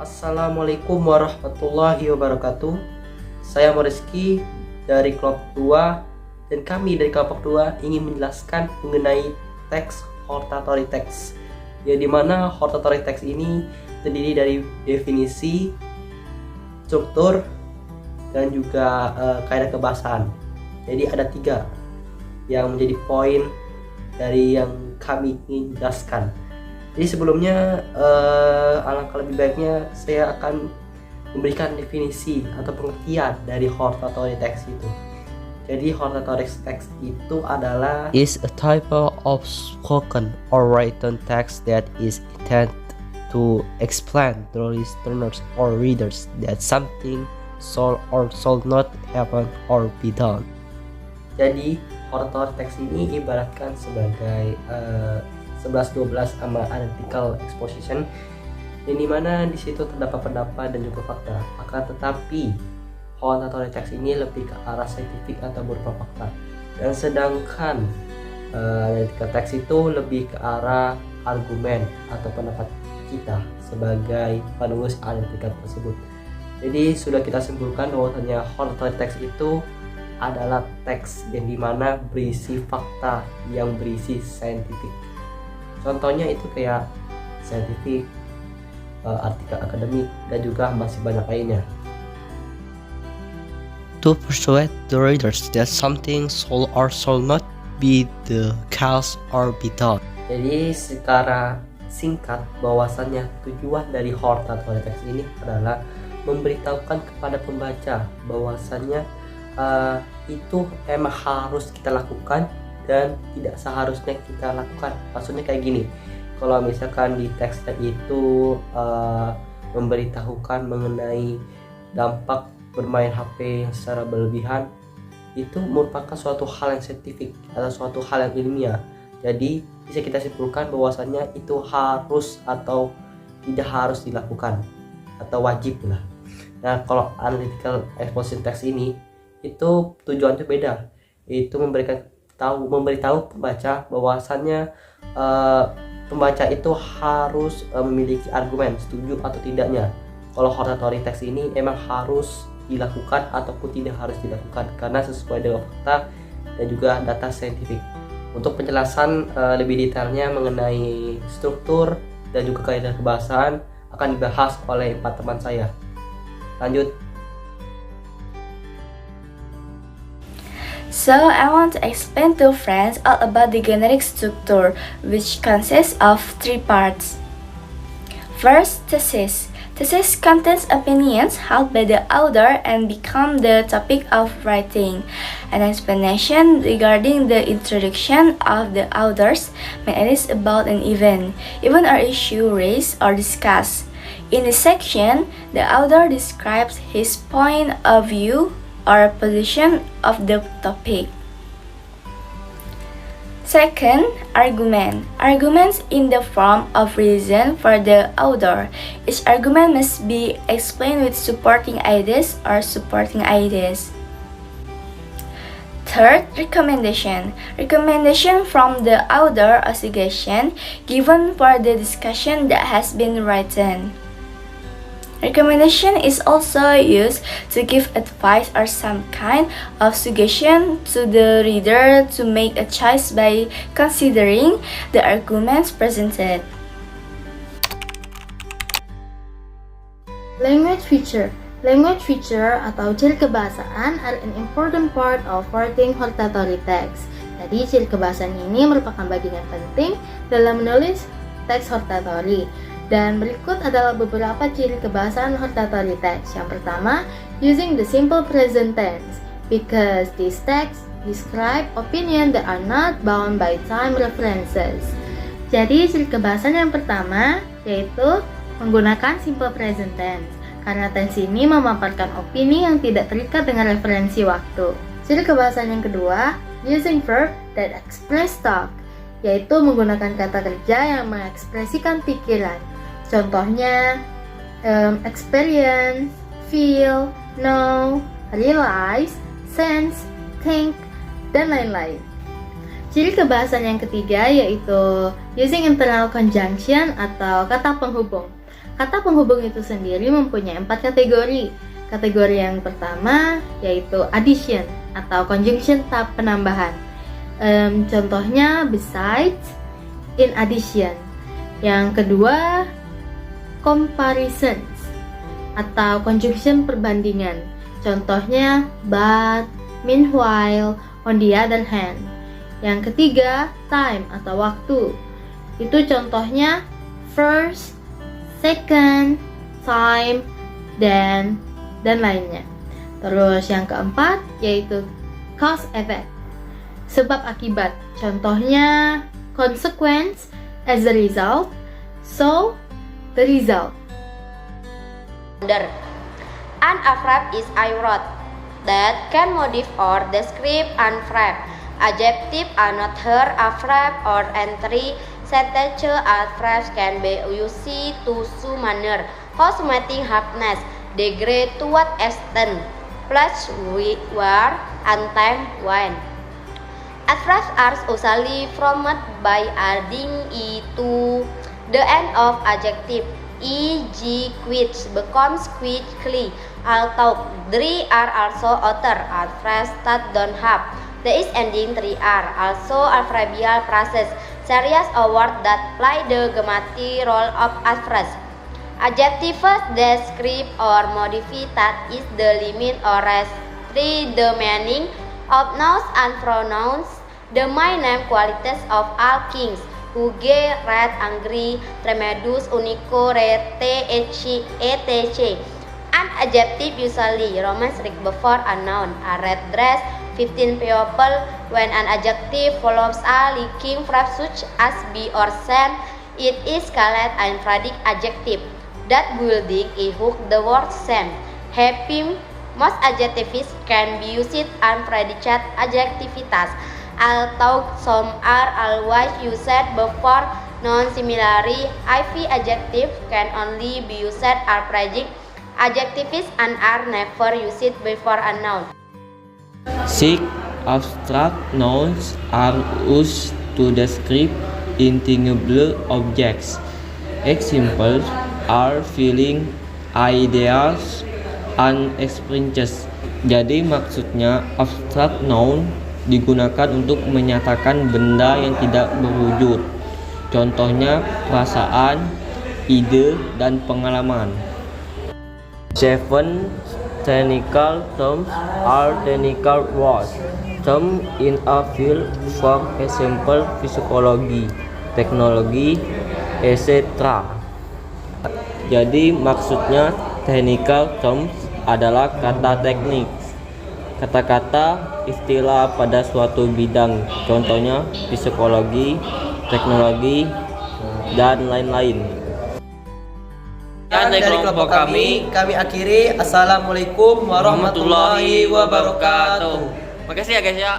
Assalamualaikum warahmatullahi wabarakatuh. Saya Moreski dari kelompok 2 dan kami dari kelompok 2 ingin menjelaskan mengenai teks hortatory text. Ya, dimana hortatory text ini terdiri dari definisi, struktur, dan juga kaidah kebahasaan. Jadi ada 3 yang menjadi poin dari yang kami ingin jelaskan. Jadi sebelumnya alangkah lebih baiknya saya akan memberikan definisi atau pengertian dari hortatory text itu. Jadi hortatory text itu adalah is a type of spoken or written text that is intended to explain to listeners or readers that something shall or shall not happen or be done. Jadi hortatory text ini ibaratkan sebagai 11-12 sama analytical exposition, yang dimana di situ terdapat pendapat dan juga fakta. Akan tetapi hortatory text ini lebih ke arah saintifik atau berupa fakta, dan sedangkan analytical text itu lebih ke arah argumen atau pendapat kita sebagai penulis analytical tersebut. Jadi sudah kita simpulkan bahwasanya hortatory text itu adalah teks yang dimana berisi fakta yang berisi saintifik. Contohnya itu kayak saintifik, artikel akademik, dan juga masih banyak lainnya. To persuade the readers that something shall or shall not be the case or be done. Jadi secara singkat bahwasannya tujuan dari hortatory text ini adalah memberitahukan kepada pembaca bahwasannya itu emang harus kita lakukan dan tidak seharusnya kita lakukan. Maksudnya kayak gini, kalau misalkan di teksnya itu memberitahukan mengenai dampak bermain HP yang secara berlebihan, itu merupakan suatu hal yang saintifik atau suatu hal yang ilmiah. Jadi bisa kita simpulkan bahwasannya itu harus atau tidak harus dilakukan atau wajib lah. Nah, kalau analytical exposition text ini itu tujuannya beda, itu memberitahu pembaca bahwasannya pembaca itu harus memiliki argumen setuju atau tidaknya. Kalau hortatory text ini emang harus dilakukan ataupun tidak harus dilakukan karena sesuai dengan fakta dan juga data saintifik. Untuk penjelasan lebih detailnya mengenai struktur dan juga kaidah kebahasaan akan dibahas oleh 4 teman saya. Lanjut. So I want to explain to friends all about the generic structure, which consists of 3 parts. First, thesis. Thesis contains opinions held by the author and become the topic of writing. An explanation regarding the introduction of the authors when it is about an event or issue raised or discussed. In this section, the author describes his point of view or position of the topic. Second, argument. Arguments in the form of reason for the author. Each argument must be explained with supporting ideas or supporting ideas. Third, recommendation. Recommendation from the author or suggestion given for the discussion that has been written. Recommendation is also used to give advice or some kind of suggestion to the reader to make a choice by considering the arguments presented. Language feature. Language feature atau ciri kebahasaan are an important part of writing hortatory text. Jadi ciri kebahasaan ini merupakan bagian yang penting dalam menulis teks hortatory. Dan berikut adalah beberapa ciri kebahasaan hortatory text. Yang pertama, using the simple present tense, because these texts describe opinion that are not bound by time references. Jadi ciri kebahasaan yang pertama yaitu menggunakan simple present tense, karena tense ini memaparkan opini yang tidak terikat dengan referensi waktu. Ciri kebahasaan yang kedua, using verb that express thought, yaitu menggunakan kata kerja yang mengekspresikan pikiran. Contohnya, experience, feel, know, realize, sense, think, dan lain-lain. Ciri kebahasaan yang ketiga yaitu using internal conjunction atau kata penghubung. kata penghubung itu sendiri mempunyai 4 kategori. Kategori yang pertama yaitu addition atau conjunction tahap penambahan. Contohnya besides, in addition. Yang kedua comparisons atau conjunction perbandingan. Contohnya but, meanwhile, on the other hand. Yang ketiga time atau waktu. Itu contohnya first, second, time, dan lainnya. Terus yang keempat yaitu cause effect, sebab akibat. Contohnya consequence, as a result, so the result. An adverb is a word that can modify or describe an verb. Adjective, another adverb or entry sentence adverbs can be used to show manner, cosmetic happiness, degree to what extent, place, where, and time, when. Adverbs are usually formed by adding e to the end of adjective, e.g. quick becomes quickly, although there are also other adverbs that don't have the is ending. There are also adverbial phrases, series of words that play the grammatic role of adverbs. Adjectives describe or modify that is the limit or restrict the meaning of nouns and pronouns. The main name qualities of all kings, huge, red, angry, tremendous, unico, rete, etc. An adjective usually remains before a noun. A red dress, 15 people. When an adjective follows a linking verb such as be or send, it is called an infinitive adjective. That building is hook the word send. Happy, most adjectives can be used and predicate adjectivitas, although some are always used before noun. Similarly, if adjective can only be used as predicate adjectives and are never used before a noun. 6. Abstract nouns are used to describe intangible objects. Examples are feeling, ideas, and experiences. Jadi maksudnya abstract noun digunakan untuk menyatakan benda yang tidak berwujud. Contohnya perasaan, ide, dan pengalaman. 7. Technical terms are technical words. Terms in a field, for example, psikologi, teknologi, etc. Jadi maksudnya technical terms adalah kata teknik, kata-kata istilah pada suatu bidang, contohnya psikologi, teknologi, dan lain-lain. Dan dari kelompok kami akhiri. Assalamualaikum warahmatullahi wabarakatuh. Makasih ya guys ya.